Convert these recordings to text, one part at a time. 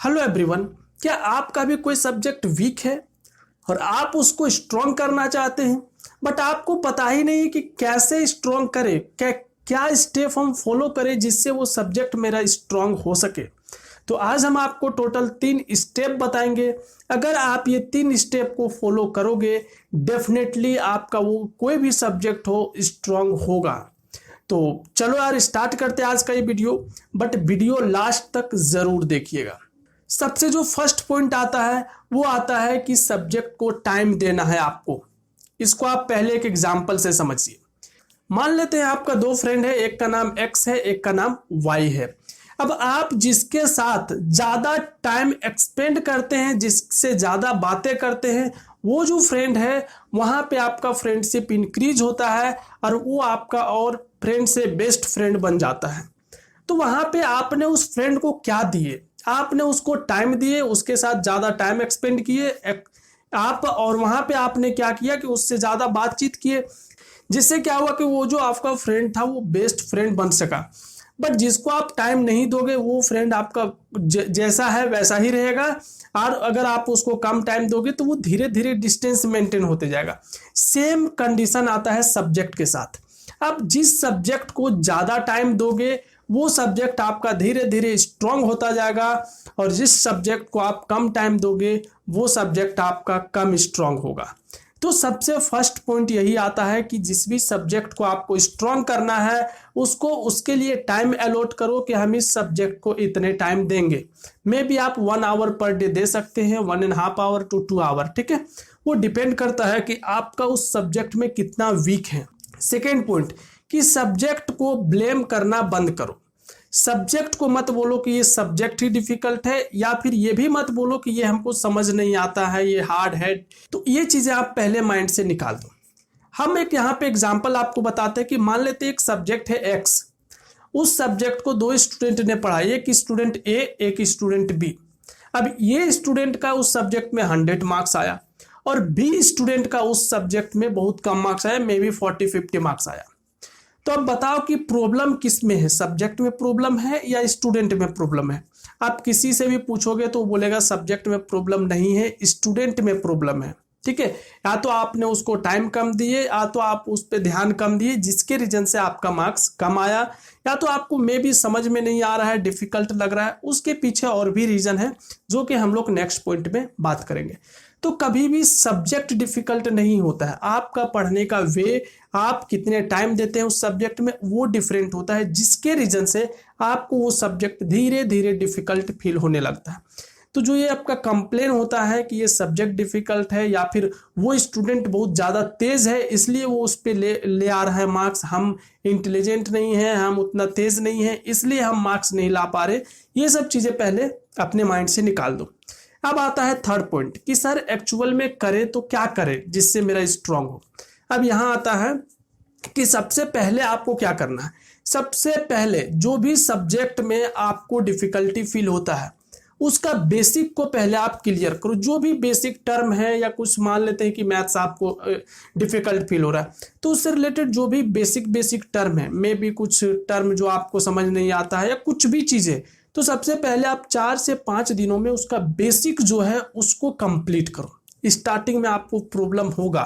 Hello everyone, क्या आपका भी कोई सब्जेक्ट वीक है और आप उसको स्ट्रॉन्ग करना चाहते हैं, बट आपको पता ही नहीं है कि कैसे स्ट्रॉन्ग करें, क्या क्या स्टेप हम फॉलो करें जिससे वो सब्जेक्ट मेरा स्ट्रॉन्ग हो सके। तो आज हम आपको टोटल 3 स्टेप बताएंगे। अगर आप ये 3 स्टेप को फॉलो करोगे, डेफिनेटली आपका वो कोई भी सब्जेक्ट हो स्ट्रॉन्ग होगा। तो चलो यार स्टार्ट करते हैं आज का ये वीडियो, बट वीडियो लास्ट तक जरूर देखिएगा। सबसे जो फर्स्ट पॉइंट आता है वो आता है कि सब्जेक्ट को टाइम देना है आपको। इसको आप पहले एक एग्जांपल से समझिए। मान लेते हैं आपका 2 फ्रेंड है, एक का नाम एक्स है, एक का नाम वाई है। अब आप जिसके साथ ज्यादा टाइम एक्सपेंड करते हैं, जिससे ज्यादा बातें करते हैं, वो जो फ्रेंड है वहां पे आपका फ्रेंडशिप इंक्रीज होता है और वो आपका और फ्रेंड से बेस्ट फ्रेंड बन जाता है। तो वहां पे आपने उस फ्रेंड को क्या दिए? आपने उसको टाइम दिए, उसके साथ ज्यादा टाइम एक्सपेंड किए आप, और वहां पे आपने क्या किया कि उससे ज्यादा बातचीत किए, जिससे क्या हुआ कि वो जो आपका फ्रेंड था वो बेस्ट फ्रेंड बन सका। बट जिसको आप टाइम नहीं दोगे वो फ्रेंड आपका जैसा है वैसा ही रहेगा, और अगर आप उसको कम टाइम दोगे तो वो धीरे धीरे डिस्टेंस मेंटेन होते जाएगा। सेम कंडीशन आता है सब्जेक्ट के साथ। अब जिस सब्जेक्ट को ज्यादा टाइम दोगे वो सब्जेक्ट आपका धीरे धीरे स्ट्रांग होता जाएगा, और जिस सब्जेक्ट को आप कम टाइम दोगे वो सब्जेक्ट आपका कम स्ट्रांग होगा। तो सबसे फर्स्ट पॉइंट यही आता है कि जिस भी सब्जेक्ट को आपको स्ट्रांग करना है उसको उसके लिए टाइम अलॉट करो कि हम इस सब्जेक्ट को इतने टाइम देंगे। मे बी आप 1 आवर पर डे दे सकते हैं, 1.5 आवर टू 2 आवर, ठीक है। वो डिपेंड करता है कि आपका उस सब्जेक्ट में कितना वीक है। सेकेंड पॉइंट कि सब्जेक्ट को ब्लेम करना बंद करो। सब्जेक्ट को मत बोलो कि ये सब्जेक्ट ही डिफिकल्ट है, या फिर ये भी मत बोलो कि ये हमको समझ नहीं आता है, ये हार्ड है। तो ये चीजें आप पहले माइंड से निकाल दो। हम एक यहाँ पे एग्जांपल आपको बताते हैं कि मान लेते एक सब्जेक्ट है एक्स। उस सब्जेक्ट को 2 स्टूडेंट ने पढ़ा, एक स्टूडेंट ए, एक स्टूडेंट बी। अब ये स्टूडेंट का उस सब्जेक्ट में 100 मार्क्स आया और बी स्टूडेंट का उस सब्जेक्ट में बहुत कम मार्क्स आया, मे बी 40-50 मार्क्स आया। तो अब बताओ कि प्रॉब्लम किस में है? सब्जेक्ट में प्रॉब्लम है या स्टूडेंट में प्रॉब्लम है? आप किसी से भी पूछोगे तो बोलेगा सब्जेक्ट में प्रॉब्लम नहीं है, स्टूडेंट में प्रॉब्लम है, ठीक है। या तो आपने उसको टाइम कम दिए, या तो आप उस पर ध्यान कम दिए जिसके रीजन से आपका मार्क्स कम आया, या तो आपको मे भी समझ में नहीं आ रहा है, डिफिकल्ट लग रहा है। उसके पीछे और भी रीजन है जो कि हम लोग नेक्स्ट पॉइंट में बात करेंगे। तो कभी भी सब्जेक्ट डिफिकल्ट नहीं होता है, आपका पढ़ने का वे, आप कितने टाइम देते हैं उस सब्जेक्ट में, वो डिफरेंट होता है, जिसके रीजन से आपको वो सब्जेक्ट धीरे धीरे डिफिकल्ट फील होने लगता है। तो जो ये आपका कंप्लेन होता है कि ये सब्जेक्ट डिफिकल्ट है, या फिर वो स्टूडेंट बहुत ज़्यादा तेज है इसलिए वो उस पर ले आ रहा है मार्क्स, हम इंटेलिजेंट नहीं है, हम उतना तेज नहीं है इसलिए हम मार्क्स नहीं ला पा रहे, ये सब चीज़ें पहले अपने माइंड से निकाल दो। अब आता है थर्ड पॉइंट कि सर एक्चुअल में करे तो क्या करे जिससे मेरा स्ट्रांग हो। अब यहाँ आता है कि सबसे पहले आपको क्या करना है। सबसे पहले जो भी सब्जेक्ट में आपको डिफिकल्टी फील होता है उसका बेसिक को पहले आप क्लियर करो। जो भी बेसिक टर्म है, या कुछ मान लेते हैं कि मैथ्स आपको डिफिकल्ट फील हो रहा है तो उससे रिलेटेड जो भी बेसिक टर्म है, मे भी कुछ टर्म जो आपको समझ नहीं आता है या कुछ भी चीज़ें, तो सबसे पहले आप 4 से 5 दिनों में उसका बेसिक जो है उसको कंप्लीट करो। स्टार्टिंग में आपको प्रॉब्लम होगा,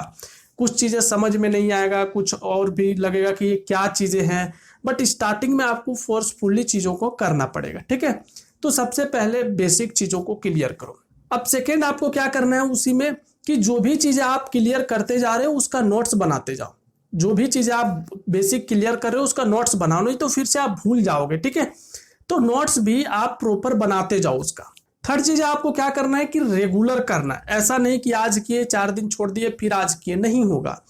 कुछ चीज़ें समझ में नहीं आएगा, कुछ और भी लगेगा कि ये क्या चीज़ें हैं, बट स्टार्टिंग में आपको फोर्सफुली चीज़ों को करना पड़ेगा, ठीक है। तो सबसे पहले बेसिक चीज़ों को क्लियर करो। अब सेकेंड आपको क्या करना है उसी में कि जो भी चीज़ें आप क्लियर करते जा रहे हो उसका नोट्स बनाते जाओ। जो भी चीज़ें आप बेसिक क्लियर कर रहे हो उसका नोट्स बनाओ, नहीं तो फिर से आप भूल जाओगे, ठीक है। तो नोट्स भी आप प्रॉपर बनाते जाओ उसका। थर्ड चीज आपको क्या करना है कि रेगुलर करना है। ऐसा नहीं कि आज किए 4 दिन छोड़ दिए फिर आज किए, नहीं होगा,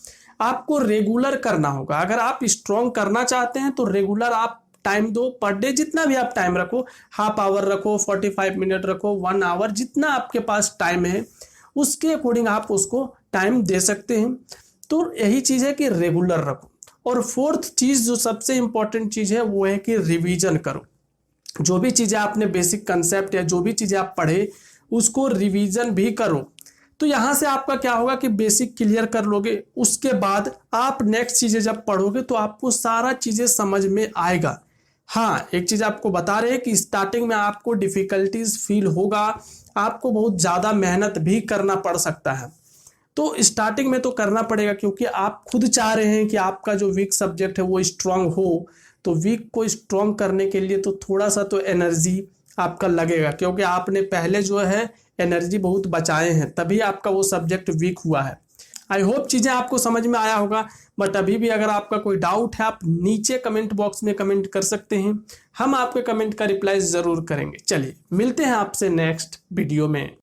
आपको रेगुलर करना होगा। अगर आप स्ट्रॉन्ग करना चाहते हैं तो रेगुलर आप टाइम दो, पर डे जितना भी आप टाइम रखो, हाफ आवर रखो, 45 मिनट रखो, 1 आवर, जितना आपके पास टाइम है उसके अकॉर्डिंग आप उसको टाइम दे सकते हैं। तो यही चीज है कि रेगुलर रखो। और फोर्थ चीज जो सबसे इंपॉर्टेंट चीज है वो है कि रिवीजन करो। जो भी चीज़ें आपने बेसिक कंसेप्ट या जो भी चीज़ें आप पढ़े उसको रिवीजन भी करो। तो यहाँ से आपका क्या होगा कि बेसिक क्लियर कर लोगे, उसके बाद आप नेक्स्ट चीज़ें जब पढ़ोगे तो आपको सारा चीज़ें समझ में आएगा। हाँ, एक चीज़ आपको बता रहे हैं कि स्टार्टिंग में आपको डिफ़िकल्टीज़ फ़ील होगा, आपको बहुत ज़्यादा मेहनत भी करना पड़ सकता है। तो स्टार्टिंग में तो करना पड़ेगा क्योंकि आप खुद चाह रहे हैं कि आपका जो वीक सब्जेक्ट है वो स्ट्रांग हो। तो वीक को स्ट्रांग करने के लिए तो थोड़ा-सा तो एनर्जी आपका लगेगा क्योंकि आपने पहले जो है एनर्जी बहुत बचाए हैं, तभी आपका वो सब्जेक्ट वीक हुआ है। आई होप चीज़ें आपको समझ में आया होगा। बट अभी भी अगर आपका कोई डाउट है आप नीचे कमेंट बॉक्स में कमेंट कर सकते हैं, हम आपके कमेंट का रिप्लाई ज़रूर करेंगे। चलिए मिलते हैं आपसे नेक्स्ट वीडियो में।